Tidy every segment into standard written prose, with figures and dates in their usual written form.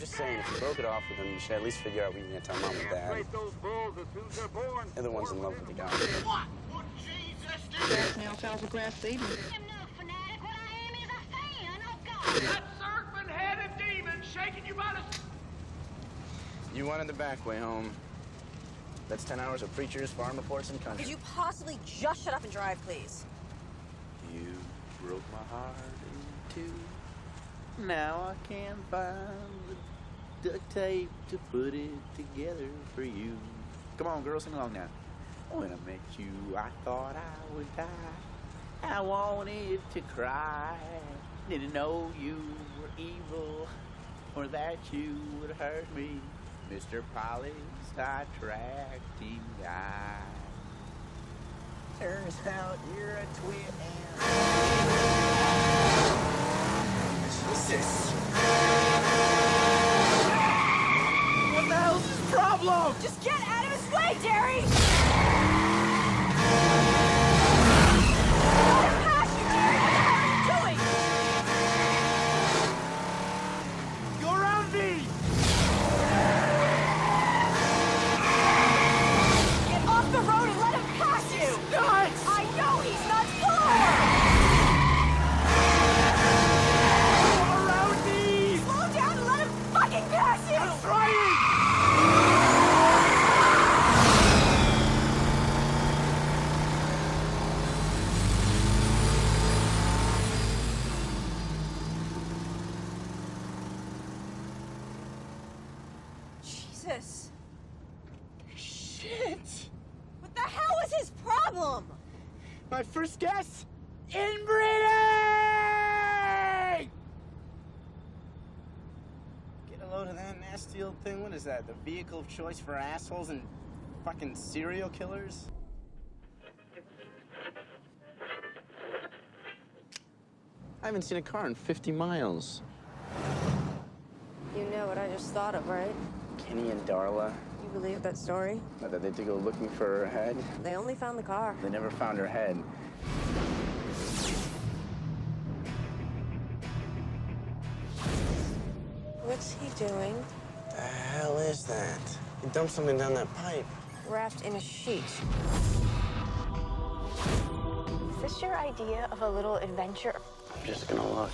Just saying, if you broke it off with them, you should at least figure out what you're gonna tell Mom and Dad. Those bulls as soon as they're born. They're the ones in love with the guy. What? Would Jesus do? Grass now, south of grass seed. I'm no fanatic. What I am is a fan. Oh, God. That serpent-headed demon shaking you by the... You wanted the back way home. That's 10 hours of preachers, farm reports, and country. Could you possibly just shut up and drive, please? You broke my heart in two. Now I can't find the duct tape to put it together for you. Come on, girl, sing along now. When I met you, I thought I would die. I wanted to cry. Didn't know you were evil or that you would hurt me. Mr. Polystyracting guy. Turns out you're a twin. Jesus! What the hell's his problem? Just get out of his way, Jerry! Let him pass you, Jerry! What are you doing? You're on me! Get off the road and let him pass you! Nuts! I know he's not slow! Around me! Slow down and let him fucking pass you! I'm trying! Jesus. Shit! What the hell is his problem? My first guess? Inbreeding! Get a load of that nasty old thing. What is that? The vehicle of choice for assholes and fucking serial killers? I haven't seen a car in 50 miles. You know what I just thought of, right? Kenny and Darla, You believe that story? that they did go looking for her head. They only found the car. They never found her head. What's he doing? The hell is that? He dumped something down that pipe. Wrapped in a sheet. Is this your idea of a little adventure? I'm just gonna look.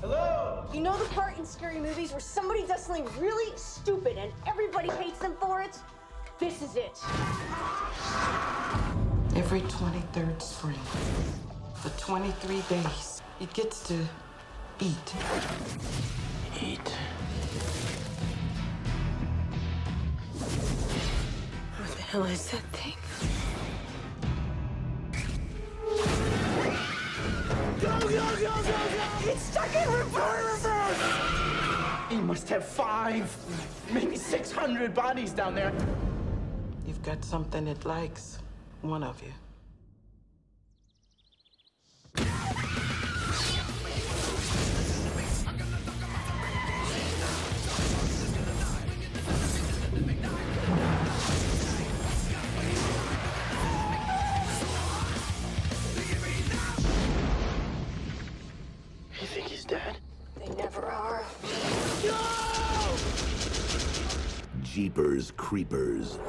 Hello? You know the part in scary movies where somebody does something really stupid and everybody hates them for it? This is it. Every 23rd spring, for 23 days, it gets to eat. Eat. What the hell is that thing? Go, go, go, go, go! It's stuck in reverse! He must have 5, maybe 600 bodies down there. You've got something it likes, one of you. You think he's dead? They never are. Go! Jeepers Creepers.